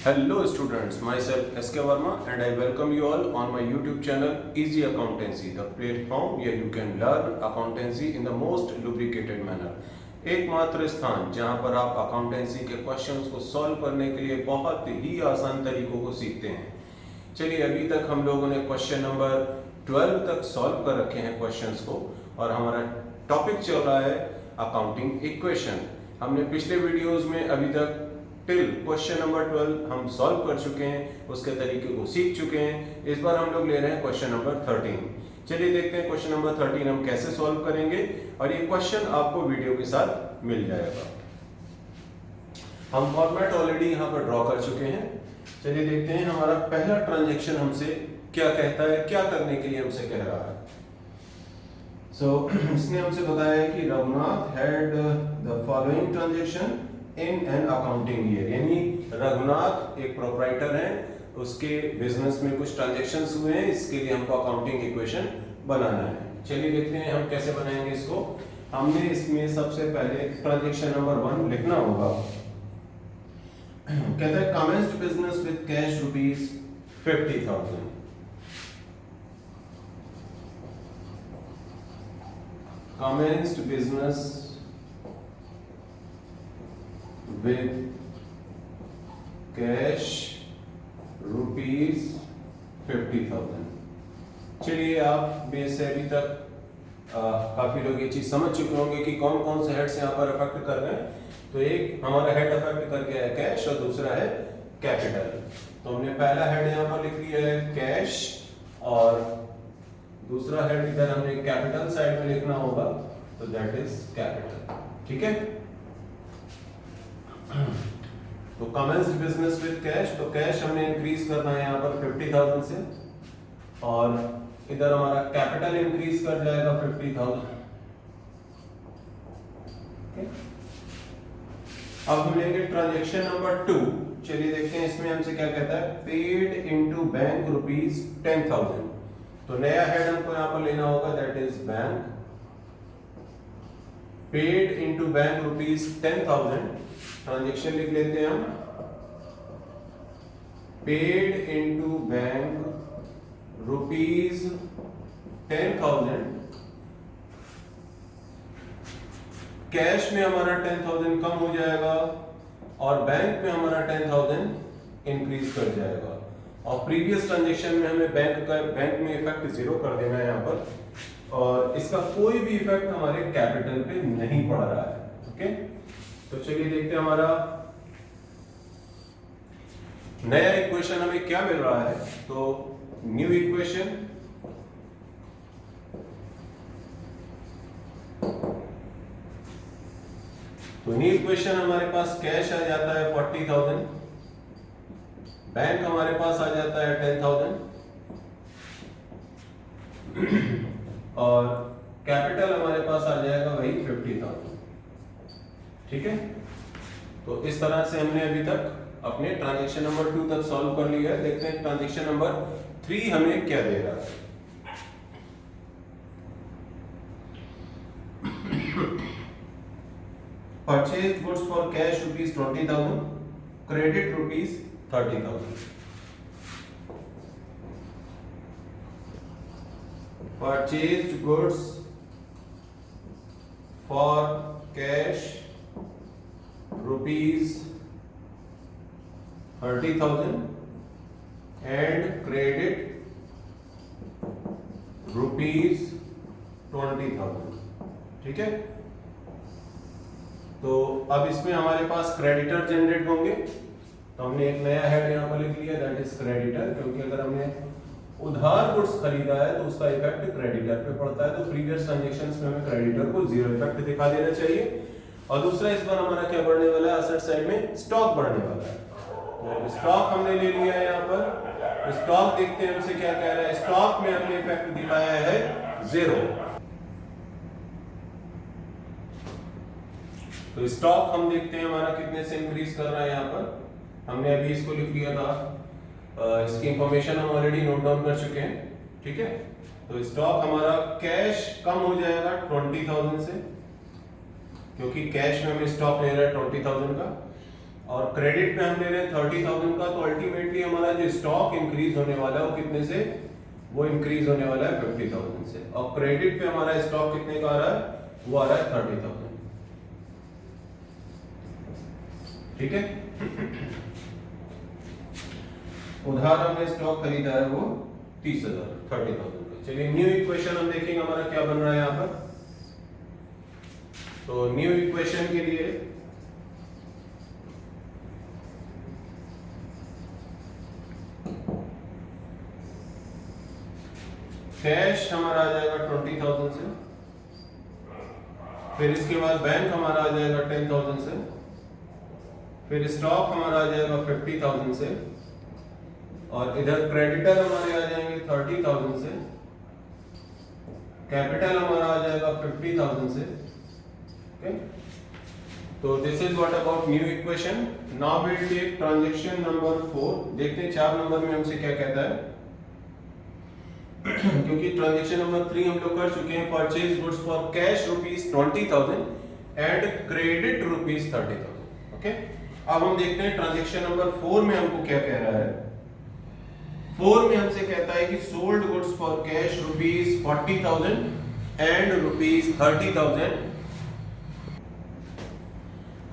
Hello students, myself SK Verma and I welcome you all on my YouTube channel Easy Accountancy, the platform where you can learn accountancy in the most lubricated manner. एकमात्र स्थान जहां पर आप accountancy के questions को solve करने के लिए बहुत ही आसान तरीकों को सीखते हैं। चलिए, अभी तक हम लोगों ने क्वेश्चन नंबर 12 तक सॉल्व कर रखे हैं क्वेश्चंस को और हमारा टॉपिक चल रहा है अकाउंटिंग इक्वेशन। हमने पिछले वीडियोस में अभी तक टिल क्वेश्चन नंबर 12 हम सॉल्व कर चुके हैं, उसके तरीके को सीख चुके हैं। इस बार हम लोग ले रहे हैं क्वेश्चन नंबर 13। चलिए देखते हैं क्वेश्चन नंबर 13 हम कैसे सॉल्व करेंगे और ये क्वेश्चन आपको वीडियो के साथ मिल जाएगा। हम फॉर्मेट ऑलरेडी यहाँ पर ड्रॉ कर चुके हैं। चलिए देखते हैं हमारा पहला ट्रांजैक्शन हमसे क्या कहता है, क्या करने के लिए हमसे कह रहा है। इसने हमसे बताया है कि Raghunath had the following transaction in an accounting year, यानी रघुनाथ एक प्रोप्राइटर है, उसके बिजनेस में कुछ ट्रांजैक्शंस हुए हैं, इसके लिए हमको अकाउंटिंग इक्वेशन बनाना है। चलिए देखते हैं हम कैसे बनाएंगे इसको। हमने इसमें सबसे पहले ट्रांजैक्शन नंबर 1 लिखना होगा। कहता है commenced business with cash rupees 50,000। Commenced business with cash rupees 50,000। चलिए, आप में से अभी तक काफी लोग ये चीज समझ चुके होंगे कि कौन कौन से हेड्स यहाँ पर अफेक्ट कर रहे हैं। तो एक हमारा हेड अफेक्ट कर गया है कैश और दूसरा है कैपिटल। तो हमने पहला हेड यहाँ पर लिख लिया है कैश और दूसरा हेड इधर हमने कैपिटल साइड में लिखना होगा, तो दैट इज कैपिटल। ठीक है, तो कमेंस्ड बिजनेस विद कैश, तो कैश हमने इंक्रीज करना है यहाँ पर 50,000 से और इधर हमारा कैपिटल इंक्रीज कर जाएगा 50,000। अब हम लेंगे ट्रांजैक्शन नंबर 2। चलिए देखते हैं इसमें हमसे क्या कहता है, पेड इनटू बैंक रुपीज 10,000। तो नया हेड हमको यहाँ पर लेना होगा, that is bank. Paid into bank rupees 10,000। Transaction लिख लेते हैं हम, paid into bank rupees 10,000। Cash में हमारा 10,000 कम हो जाएगा और बैंक में हमारा 10,000 इंक्रीज कर जाएगा। और प्रीवियस ट्रांजैक्शन में हमें बैंक में इफेक्ट 0 कर देना है यहाँ पर और इसका कोई भी इफेक्ट हमारे कैपिटल पे नहीं पड़ रहा है। ओके, तो चलिए देखते हैं हमारा नया इक्वेशन हमें क्या मिल रहा है। तो न्यू इक्वेशन, तो न्यू इक्वेशन हमारे पास कैश आ जाता है 40,000, बैंक हमारे पास आ जाता है 10,000 और कैपिटल हमारे पास आ जाएगा वही 50,000। ठीक है, तो इस तरह से हमने अभी तक अपने ट्रांजैक्शन नंबर 2 तक सॉल्व कर लिया है। देखते हैं ट्रांजैक्शन नंबर 3 हमें क्या दे रहा है। Purchase goods for cash rupees 20,000, credit rupees 30,000। Purchased goods for cash rupees 30,000 and credit rupees 20,000। ठीक है, तो अब इसमें हमारे पास क्रेडिटर जनरेट होंगे, तो हमने एक नया हेड यहाँ पर लिख लिया, दैट इज क्रेडिटर। क्योंकि अगर हमने उधार गुड्स खरीदा है तो उसका इफेक्ट क्रेडिटर पे पड़ता है, तो प्रीवियस ट्रांजैक्शंस में हमें क्रेडिटर को 0 इफेक्ट दिखा देना चाहिए। और दूसरा इस बार हमारा क्या बढ़ने वाला है, असेट साइड में स्टॉक बढ़ने वाला है। तो स्टॉक हमने ले लिया है यहाँ पर। स्टॉक देखते हैं हमसे क्या कह रहा है। स्टॉक में हमने इफेक्ट दिखाया है 0। तो स्टॉक हम देखते हैं हमारा कितने से इंक्रीज कर रहा है। यहाँ पर हमने अभी इसको लिख लिया था, इसकी इंफॉर्मेशन हम ऑलरेडी नोट डाउन कर चुके हैं। ठीक है, तो स्टॉक हमारा कैश कम हो जाएगा 20,000 से, क्योंकि कैश में हमें स्टॉक ले रहा है 20,000 का। और क्रेडिट पे हम ले रहे हैं 30,000 का, तो अल्टीमेटली हमारा जो स्टॉक इंक्रीज होने वाला है वो कितने से, वो इंक्रीज होने वाला है 50,000 से, और क्रेडिट पे हमारा स्टॉक कितने का आ रहा है, वो आ रहा है 30,000। ठीक है, उधार हमने स्टॉक खरीदा है वो 30,000 30,000 का। चलिए न्यू इक्वेशन हम देखेंगे हमारा क्या बन रहा है यहां पर। तो न्यू इक्वेशन के लिए कैश हमारा आ जाएगा 20,000 से, फिर इसके बाद बैंक हमारा आ जाएगा 10,000 से, फिर स्टॉक हमारा आ जाएगा 50,000 से, और इधर क्रेडिटर हमारे आ जाएंगे 30,000 से, कैपिटल हमारा आ जाएगा 50,000 से। ओके, तो this is what about new equation. Now we will take transaction number 4। देखते हैं 4 नंबर में हमसे क्या कहता है। क्योंकि ट्रांजैक्शन नंबर 3 हम लोग कर चुके हैं, purchase goods for cash ₹20,000 and credit ₹30,000। Okay, अब हम देखते हैं ट्रांजैक्शन नंबर 4 में हमको क्या कह रहा है। 4 में हमसे कहता है कि sold goods for cash ₹40,000 and ₹30,000।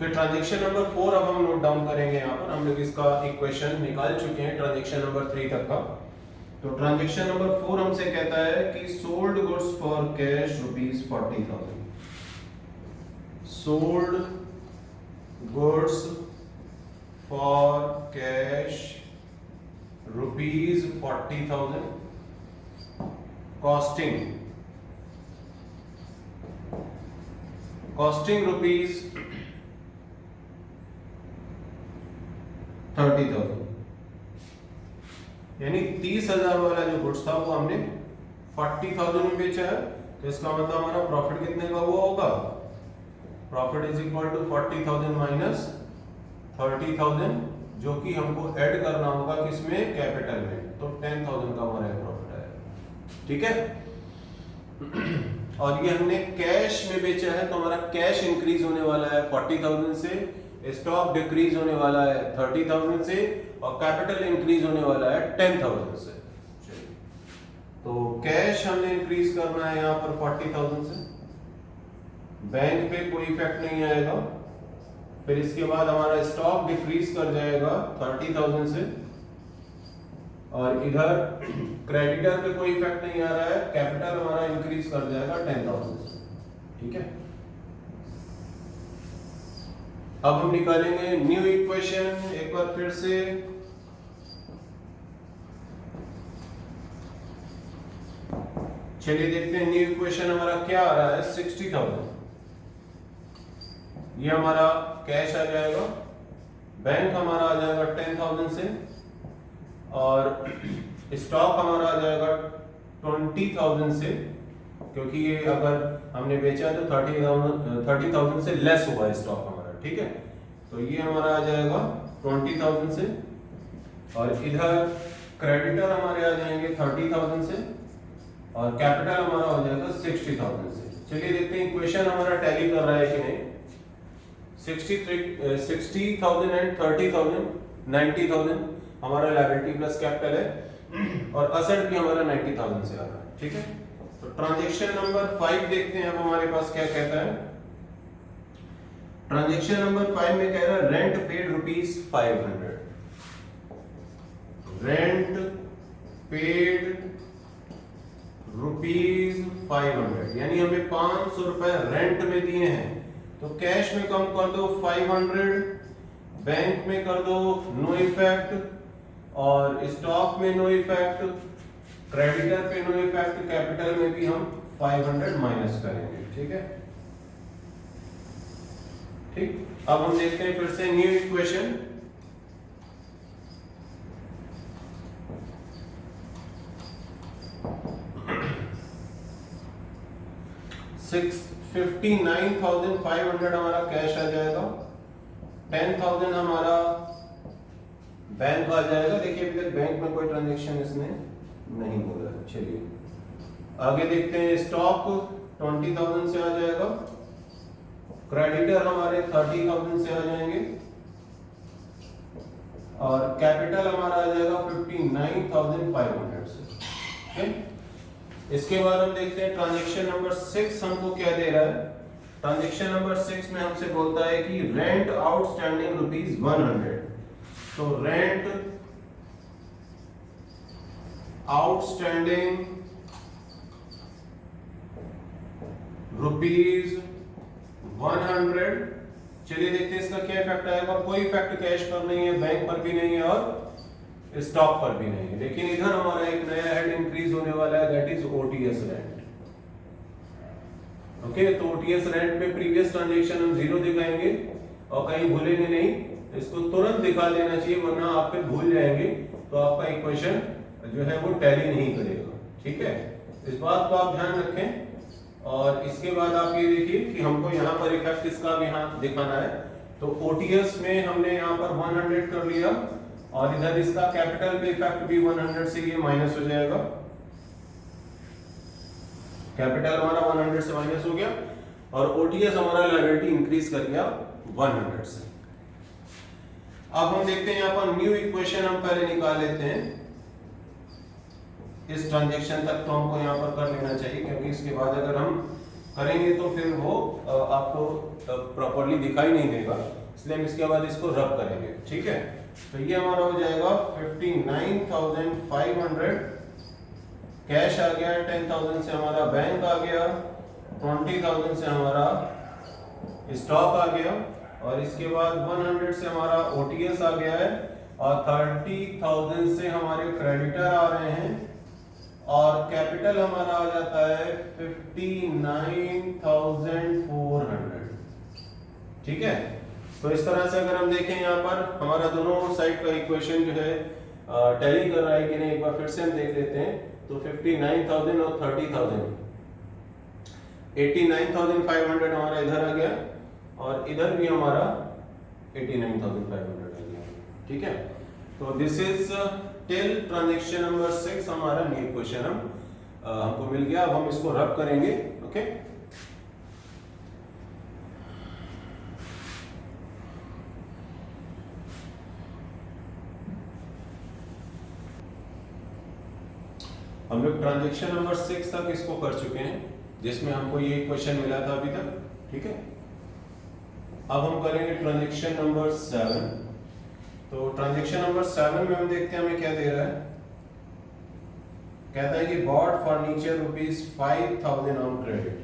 Transaction number 4 अब हम नोट डाउन करेंगे। यहाँ पर हम लोग इसका इक्वेशन निकाल चुके हैं ट्रांजैक्शन नंबर 3 तक का। तो ट्रांजैक्शन नंबर 4 हमसे कहता है कि sold goods for cash ₹40,000, sold goods for cash ₹40,000, costing ₹30,000, यानी 30,000 वाला जो गुड्स था वो हमने 40,000 में बेचा है। तो इसका मतलब हमारा प्रॉफिट कितने का हुआ होगा, profit is equal to 40,000 minus 30,000, जो कि हमको ऐड करना होगा किसमें, कैपिटल में। तो 10,000 का हमारा प्रॉफिट आएगा। ठीक है, और ये हमने कैश में बेचा है, तो हमारा कैश इंक्रीज होने वाला है 40,000 से, स्टॉक डिक्रीज होने वाला है 30,000 से, और कैपिटल इंक्रीज होने वाला है 10,000 से। तो कैश हमने इंक्रीज करना है यहाँ पर 40,000 से, बैंक पे कोई इफेक्ट नहीं आएगा। फिर इसके बाद हमारा स्टॉक डिक्रीज कर जाएगा 30,000 से, और इधर क्रेडिटर पे कोई इफेक्ट नहीं आ रहा है, कैपिटल हमारा इंक्रीज कर जाएगा 10,000 से। ठीक है, अब हम निकालेंगे न्यू इक्वेशन एक बार फिर से। चलिए देखते हैं न्यू इक्वेशन हमारा क्या आ रहा है। 60,000 ये हमारा कैश आ जाएगा, बैंक हमारा आ जाएगा 10,000 से, और स्टॉक हमारा आ जाएगा 20,000 से, क्योंकि ये अगर हमने बेचा तो 30,000 से लेस हुआ स्टॉक हमारा। ठीक है, तो ये हमारा आ जाएगा 20,000 से, और इधर क्रेडिटर हमारे आ जाएंगे 30,000 से, और कैपिटल हमारा हो जाएगा 60,000 से। चलिए देखते हैं इक्वेशन हमारा टैली कर रहा है कि नहीं। 60,000 एंड 30,000 90,000 हमारा लायबिलिटी प्लस कैपिटल है, और असेट भी हमारा 90,000 से आ रहा है। ठीक है, तो ट्रांजैक्शन नंबर 5 देखते हैं अब हमारे पास क्या कहता है। ट्रांजैक्शन नंबर 5 में कह रहा है रेंट पेड ₹500, रेंट पेड ₹500, यानी हमें 500 रुपए रेंट में दिए हैं। तो कैश में कम कर दो 500, बैंक में कर दो नो इफेक्ट, और स्टॉक में नो इफेक्ट, क्रेडिटर पे नो इफेक्ट, कैपिटल में भी हम 500 माइनस करेंगे। ठीक है, ठीक, अब हम देखते हैं फिर से न्यू इक्वेशन। $59,500 हमारा कैश आ जाएगा, 10,000 हमारा बैंक आ जाएगा। देखिए अभी तक बैंक में कोई ट्रांजैक्शन इसने नहीं बोला है। चलिए आगे देखते हैं, स्टॉक 20,000 से आ जाएगा, क्रेडिटर हमारे 30,000 से आ जाएंगे, और कैपिटल हमारा आ जाएगा 59,500 से। ओके, इसके बाद हम देखते हैं ट्रांजैक्शन नंबर 6 हमको क्या दे रहा है। ट्रांजैक्शन नंबर 6 में हमसे बोलता है कि रेंट आउटस्टैंडिंग ₹100। तो रेंट आउटस्टैंडिंग ₹100। चलिए देखते हैं इसका क्या इफेक्ट आएगा। कोई इफेक्ट कैश पर नहीं है, बैंक पर भी नहीं है और स्टॉक पर भी नहीं है, लेकिन इधर हमारा एक नया हेड इंक्रीज होने वाला है, that is OTS rent. Okay, तो ओटीएस रेंट पे प्रीवियस ट्रांजैक्शन हम 0 दिखाएंगे और कहीं भूलेंगे नहीं, इसको तुरंत दिखा देना चाहिए वरना आप फिर भूल जाएंगे तो आपका इक्वेशन जो है वो टैली नहीं करेगा। ठीक है, इस बात को आप ध्यान रखें। और इसके बाद आप ये देखिए कि हमको यहाँ पर इफेक्ट इसका भी यहाँ दिखाना है। तो ओटीएस में हमने यहाँ पर 100 कर लिया और इधर इसका कैपिटल पे इफेक्ट भी 100 से ये माइनस हो जाएगा। कैपिटल हमारा 100 से माइनस हो गया और ओटीएस हमारा लायबिलिटी इंक्रीज कर गया 100 से। अब हम देखते हैं यहाँ पर न्यू इक्वेशन हम पहले निकाल लेते हैं। इस ट्रांजैक्शन तक तो हमको यहाँ पर कर लेना चाहिए, क्योंकि इसके बाद अगर हम करेंगे तो फिर वो आपको प्रॉपर्ली दिखाई नहीं देगा, इसलिए हम इसके बाद इसको रब करेंगे। ठीक है, तो ये हमारा हो जाएगा 59,500 कैश आ गया, 10,000 से हमारा बैंक आ गया, 20,000 से हमारा स्टॉक आ गया और इसके बाद 100 से हमारा ओटीएस आ गया है और 30,000 से हमारे क्रेडिटर आ रहे हैं और कैपिटल हमारा आ जाता है 59,400। ठीक है, तो इस तरह से अगर हम देखें यहाँ पर हमारा दोनों साइड का इक्वेशन जो है टैली कर रहा है कि नहीं, एक बार फिर से हम देख लेते हैं। तो 59,000 और 30,000, 89,500 हमारा इधर आ गया और इधर भी हमारा 89,500 आ गया। ठीक है, तो this is till transaction number 6 हमारा न्यू इक्वेशन हमको मिल गया। अब हम इसको रब करेंगे। ओके, हम लोग ट्रांजैक्शन नंबर 6 तक इसको कर चुके हैं, जिसमें हमको ये इक्वेशन मिला था अभी तक। ठीक है, अब हम करेंगे ट्रांजैक्शन नंबर 7। तो ट्रांजैक्शन नंबर 7 में हम देखते हैं हमें क्या दे रहा है। कहता है कि बॉट फर्नीचर ₹5,000 ऑन क्रेडिट।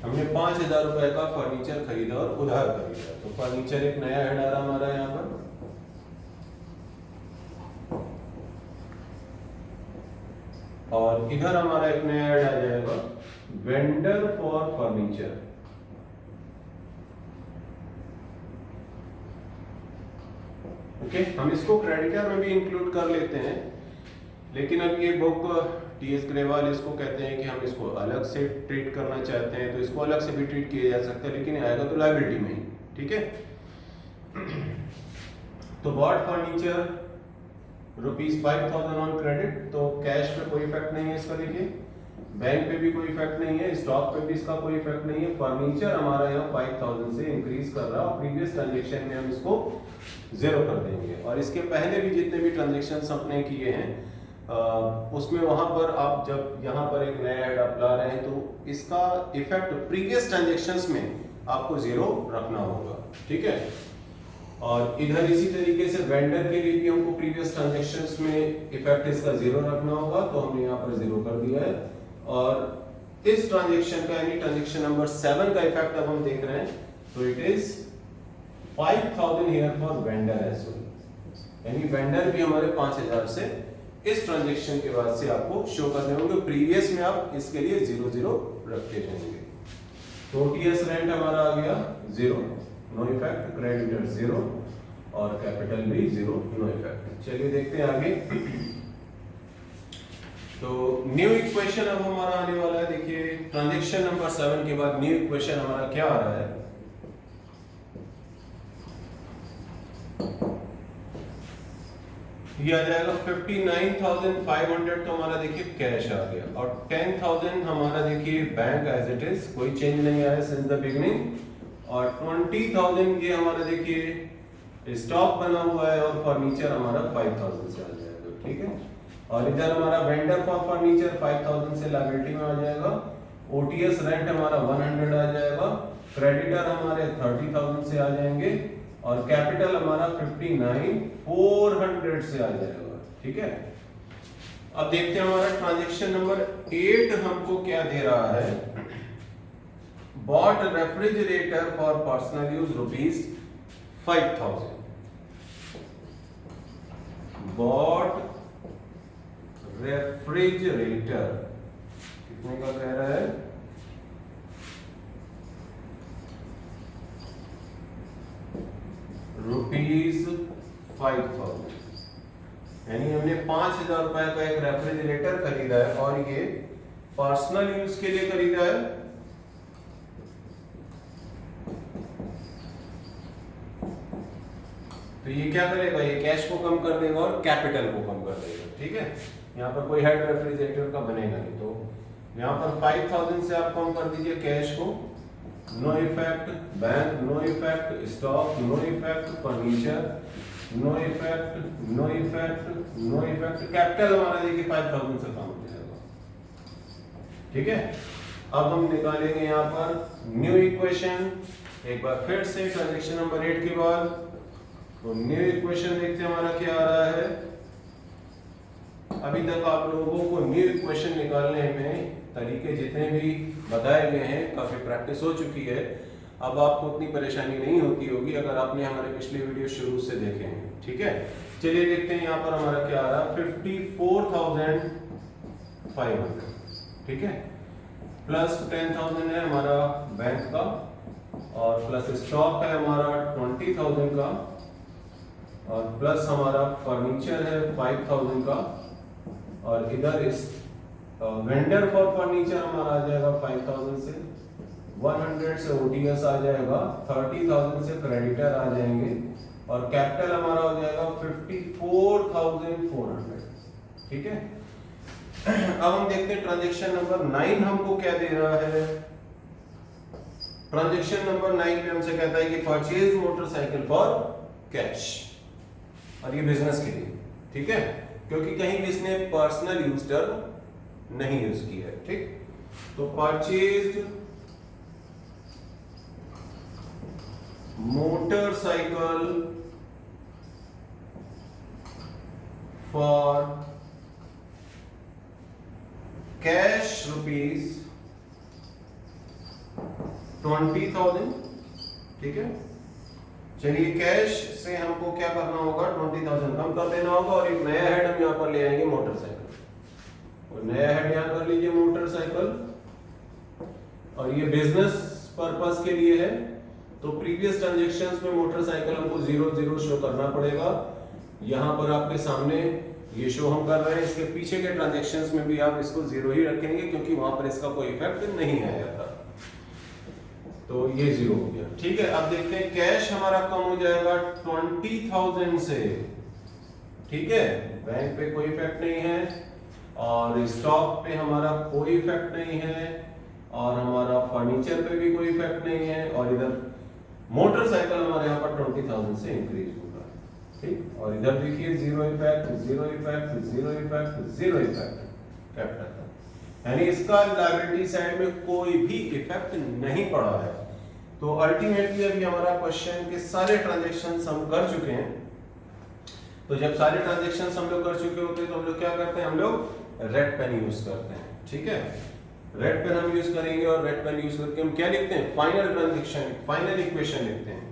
हमने 5,000 रुपए का फर्नीचर खरीदा और उधार खरीदा। तो फर्नीचर एक नया हेड आ रहा हमारा यहाँ पर, और इधर हमारा एक नया हेड आ जाएगा वेंडर फॉर फर्नीचर। ओके, हम इसको क्रेडिटर में भी इंक्लूड कर लेते हैं, लेकिन अब ये बुक टीएस ग्रेवाल इसको कहते हैं कि हम इसको अलग से ट्रीट करना चाहते हैं, तो इसको अलग से भी ट्रीट किया जा सकता है, लेकिन आएगा तो लायबिलिटी में ही। ठीक है, तो बॉट फर्नीचर ₹5,000 ऑन क्रेडिट। तो कैश पे कोई इफेक्ट नहीं है इसका, देखिए बैंक पे भी कोई इफेक्ट नहीं है, स्टॉक पे भी इसका कोई इफेक्ट नहीं है। फर्नीचर हमारा यहाँ 5,000 से इंक्रीज कर रहा है और प्रीवियस ट्रांजेक्शन में हम इसको 0 कर देंगे। और इसके पहले भी जितने भी ट्रांजेक्शन अपने किए हैं उसमें वहां पर आप जब यहाँ पर एक नया हेड आप ला रहे हैं तो इसका इफेक्ट प्रीवियस ट्रांजेक्शंस में आपको 0 रखना होगा। ठीक है, और इधर इसी तरीके से वेंडर के लिए भी हमको प्रीवियस ट्रांजेक्शंस में इफेक्ट इसका 0 रखना होगा, तो हमने यहाँ पर 0 कर दिया है। और इस ट्रांजेक्शन का यानी ट्रांजेक्शन नंबर 7 का इफेक्ट अब हम देख रहे हैं, तो it is 5,000 here for vendor as well, यानी वेंडर भी हमारे 5,000 से इस ट्रांजेक्शन के बाद से आपको शो करने होंगे। प्रीवियस में आप इसके लिए 0 रखते जाएंगे। तो टीएस रेंट हमारा आ गया 0, नो इफेक्ट, क्रेडिटर 0 और कैपिटल भी 0, नो इफेक्ट। चलिए देखते हैं आगे। तो न्यू इक्वेशन अब हमारा आने वाला है। देखिए ट्रांजैक्शन नंबर 7 के बाद न्यू इक्वेशन हमारा क्या आ रहा है। ये आ जाएगा 59,500 तो हमारा देखिए कैश आ गया, और 10,000 हमारा देखिए बैंक एज इट इज, कोई चेंज नहीं आया सिंस द बिगिनिंग, और 20,000 ये हमारा देखिए स्टॉक बना हुआ है, और फर्नीचर हमारा 5,000 से आ जाएगा, ठीक है। और इधर हमारा वेंडर फॉर फर्नीचर 5,000 से लायबिलिटी में आ जाएगा, ओटीएस रेंट हमारा 100 आ जाएगा, क्रेडिटर हमारे 30,000 से आ जाएंगे, और कैपिटल हमारा 59,400 से आ जाएगा, ठीक है। अब देखते हैं हमारा ट्रांजैक्शन नंबर 8 हमको क्या दे रहा है। Bought refrigerator for personal use ₹5,000। Bought refrigerator कितने का कह रहा है, ₹5,000, यानी हमने 5,000 रुपए का एक रेफ्रिजरेटर खरीदा है, और ये पर्सनल यूज के लिए खरीदा है। तो ये क्या करेगा, ये कैश को कम कर देगा और कैपिटल को कम कर देगा, ठीक है। यहाँ पर कोई हेड रेफ्रिजरेटर का बनेगा नहीं, तो यहाँ पर 5,000 से आप कम कर दीजिए कैश को, no effect bank, no effect stock, no effect furniture, no effect, no effect, no effect, capital हमारा देखिए 5,000 से कम हो जाएगा, ठीक है। अब हम निकालेंगे यहाँ पर न्यू इक्वेशन, एक बार फिर से ट्रांजैक्शन नंबर 8 के बाद। तो न्यू इक्वेशन देखते हैं हमारा क्या आ रहा है। अभी तक आप लोगों को न्यू इक्वेशन निकालने में तरीके जितने भी बताए गए हैं, काफी प्रैक्टिस हो चुकी है, अब आपको उतनी परेशानी नहीं होती होगी अगर आपने हमारे पिछले वीडियो शुरू से देखे हैं, ठीक है। चलिए देखते हैं यहाँ पर हमारा क्या आ रहा है, 54,500, ठीक है, प्लस 10,000 है हमारा बैंक का, और प्लस स्टॉक है हमारा 20,000 का, और प्लस हमारा फर्नीचर है 5,000 का, और इधर इस वेंडर फॉर फर्नीचर हमारा आ जाएगा 5,000 से, 100 से ओटीएस आ जाएगा, 30,000 से क्रेडिटर आ जाएंगे, और कैपिटल हमारा हो जाएगा 54,400, ठीक है। अब हम देखते हैं ट्रांजैक्शन नंबर 9 हमको क्या दे रहा है। ट्रांजैक्शन नंबर 9 में हमसे कहता है कि परचेज मोटरसाइकिल फॉर कैश, और ये बिजनेस के लिए, ठीक है, क्योंकि कहीं भी इसने पर्सनल यूज टर्म नहीं यूज किया है, ठीक। तो परचेज्ड मोटरसाइकिल फॉर कैश ₹20,000, ठीक है। चलिए कैश से हमको क्या करना होगा, 20,000 कम कर देना होगा, और एक नया हेड हम यहाँ पर ले आएंगे मोटरसाइकिल, और नया हेड यहाँ कर लीजिए मोटरसाइकिल, और ये बिजनेस पर्पस के लिए है। तो प्रीवियस ट्रांजैक्शंस में मोटरसाइकिल हमको 0 शो करना पड़ेगा, यहाँ पर आपके सामने ये शो हम कर रहे हैं, इसके पीछे के ट्रांजैक्शंस में भी आप इसको 0 ही रखेंगे, क्योंकि वहां पर इसका कोई इफेक्ट नहीं आया था, तो ये 0 हो गया, ठीक है। अब देखते हैं कैश हमारा कम हो जाएगा 20,000 से, ठीक है, बैंक पे कोई इफेक्ट नहीं है, और स्टॉक पे हमारा कोई इफेक्ट नहीं है, और हमारा फर्नीचर पे भी कोई इफेक्ट नहीं है, और इधर मोटरसाइकिल हमारे यहाँ पर 20,000 से इंक्रीज होगा, ठीक। और इधर देखिए 0 effect, 0 effect, 0 effect, 0 effect capital, यानी इसका लायबिलिटी साइड में कोई भी इफेक्ट नहीं पड़ा है। तो अल्टीमेटली अभी हमारा क्वेश्चन के सारे ट्रांजैक्शंस हम कर चुके हैं। तो जब सारे ट्रांजैक्शंस हम लोग कर चुके होते हैं तो हम लोग क्या करते हैं, हम लोग रेड पेन यूज करते हैं, ठीक है। रेड पेन हम यूज करेंगे, और रेड पेन यूज करके हम क्या लिखते हैं, फाइनल ट्रांजैक्शन, फाइनल इक्वेशन लिखते हैं।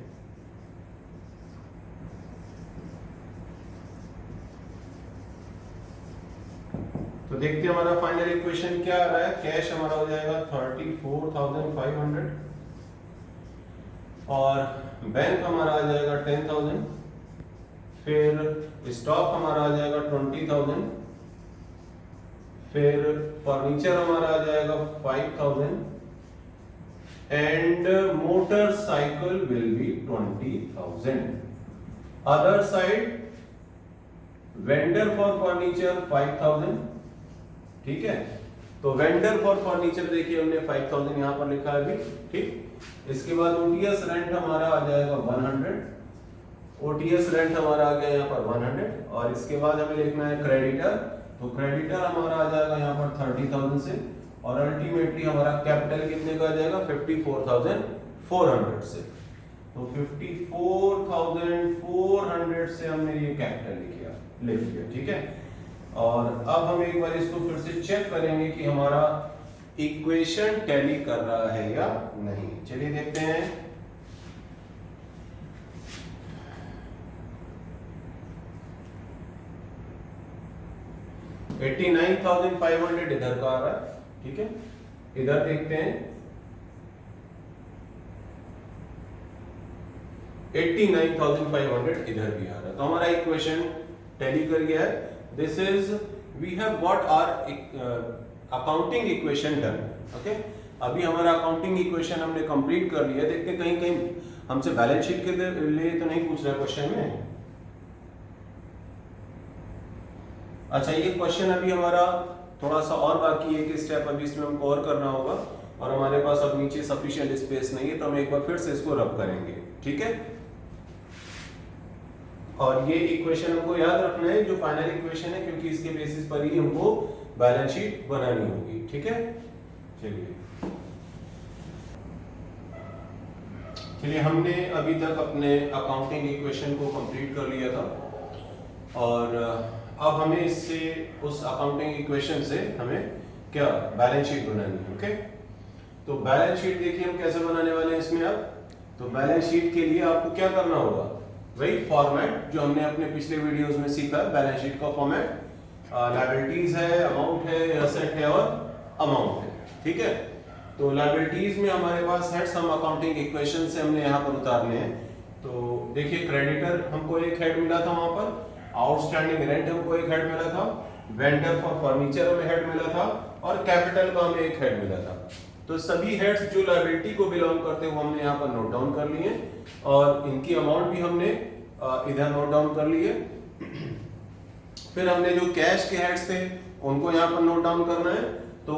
तो देखते हैं हमारा फाइनल इक्वेशन क्या आ रहा है। कैश हमारा हो जाएगा 34,500, और बैंक हमारा आ जाएगा 10,000, फिर स्टॉक हमारा आ जाएगा 20,000, फिर फर्नीचर हमारा आ जाएगा 5,000, and motorcycle will be 20,000। Other side vendor for furniture 5000, ठीक है। तो वेंडर फॉर फर्नीचर देखिए हमने 5000 यहां पर लिखा है अभी, ठीक। इसके बाद ओटीएस रेंट हमारा आ जाएगा 100, ओटीएस रेंट हमारा आ गया यहाँ पर 100, और इसके बाद हमें लिखना है क्रेडिटर, तो क्रेडिटर हमारा आ जाएगा यहाँ पर 30,000 से, और अल्टीमेटली हमारा कैपिटल कितने का आ जाएगा 54,400 से। तो 54,400 से हमने ये कैपिटल लिख दिया, ठीक है। और अब हम एक बार इसको फिर से चेक करेंगे कि हमारा इक्वेशन टैली कर रहा है या नहीं। चलिए देखते हैं। $89,500 इधर का आ रहा है, ठीक है। इधर देखते हैं 89,500 इधर भी आ रहा है, तो हमारा इक्वेशन टैली कर गया है। This is we have got our accounting equation done, okay. अभी हमारा अकाउंटिंग इक्वेशन हमने कंप्लीट कर लिया। देखते कहीं कहीं हमसे बैलेंस शीट के लिए तो नहीं पूछ रहा है क्वेश्चन में। अच्छा, ये क्वेश्चन अभी हमारा थोड़ा सा और बाकी है कि स्टेप अभी इसमें हमको और करना होगा, और हमारे पास अब नीचे सफिशिएंट स्पेस नहीं है, तो हम एक बार फिर से इसको रब करेंगे, ठीक है। और ये इक्वेशन हमको याद रखना है जो फाइनल इक्वेशन है, क्योंकि इसके बेसिस पर ही हमको बैलेंस शीट बनानी होगी, ठीक है। चलिए हमने अभी तक अपने अकाउंटिंग इक्वेशन को कंप्लीट कर लिया था, और अब हमें इससे उस अकाउंटिंग इक्वेशन से हमें क्या बैलेंस शीट बनानी है, ओके। तो बैलेंस शीट देखिए हम कैसे बनाने वाले हैं इसमें। अब तो बैलेंस शीट के लिए आपको क्या करना होगा, वही फॉर्मेट जो हमने अपने पिछले वीडियोस में सीखा है। बैलेंस शीट का फॉर्मेट लायबिलिटीज है, अमाउंट है, एसेट है और अमाउंट है, ठीक है। तो लायबिलिटीज में हमारे पास है सम अकाउंटिंग इक्वेशन से हमने यहाँ पर उतारने हैं। तो देखिए क्रेडिटर हमको एक हेड मिला था वहां पर, आउटस्टैंडिंग रेंट हमको एक हेड मिला था, वेंडर फॉर फर्नीचर हमें हेड मिला था, और कैपिटल का हमें एक हेड मिला था। तो सभी हेड्स जो लायबिलिटी को बिलोंग करते हैं वो हमने यहाँ पर नोट डाउन कर लिए, और इनकी अमाउंट भी हमने इधर नोट डाउन कर लिए। फिर हमने जो कैश के हेड्स थे उनको यहाँ पर नोट डाउन करना है। तो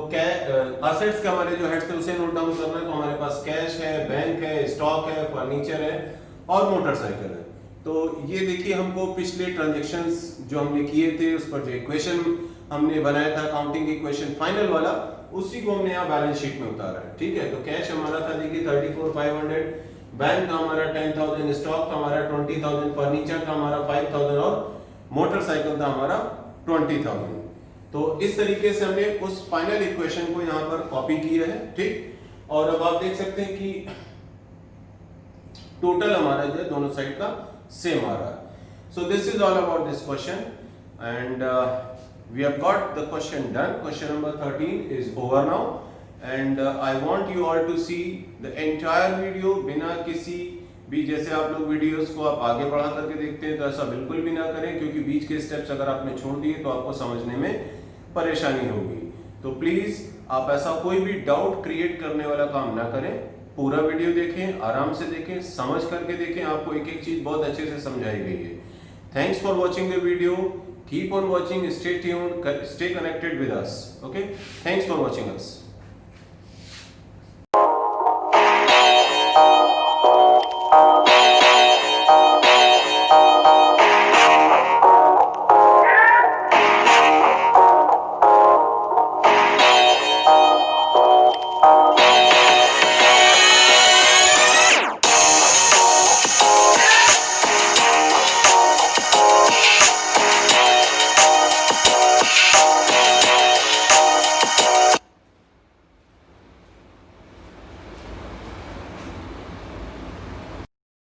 असेट्स के हमारे जो हेड्स थे उसे नोट डाउन करना है। तो हमारे पास कैश है, बैंक है, स्टॉक है, फर्नीचर है और मोटरसाइकिल है। तो ये देखिए हमको पिछले ट्रांजैक्शंस जो हमने किए थे उस पर जो इक्वेशन हमने बनाया था अकाउंटिंग इक्वेशन फाइनल वाला, उसी को हमने यहाँ बैलेंस शीट में उतारा है, ठीक है। तो कैश हमारा था देखिए 34,500, बैंक का हमारा 10,000, स्टॉक का हमारा 20,000, फर्नीचर का हमारा 5,000 और मोटरसाइकिल था हमारा 20,000। तो इस तरीके से हमने उस फाइनल इक्वेशन को यहाँ पर कॉपी किया है, ठीक। और अब आप देख सकते हैं कि टोटल हमारा जो है दोनों साइड का सेम आ रहा है। So this is all about this question, and we have got the question done. Question number 13 is over now, and I want you all to see the entire video बिना किसी भी, जैसे आप लोग videos को आप आगे बढ़ा करके देखते हैं तो ऐसा बिल्कुल भी ना करें, क्योंकि बीच के स्टेप्स अगर आपने छोड़ दिए तो आपको समझने में परेशानी होगी। तो प्लीज आप ऐसा कोई भी डाउट क्रिएट करने वाला काम ना करें, पूरा वीडियो देखें, आराम से देखें, समझ करके देखें, आपको एक एक चीज बहुत अच्छे से समझाई गई है। Thanks for watching the video. Keep on watching, stay tuned, stay connected with us. Okay? Thanks for watching us.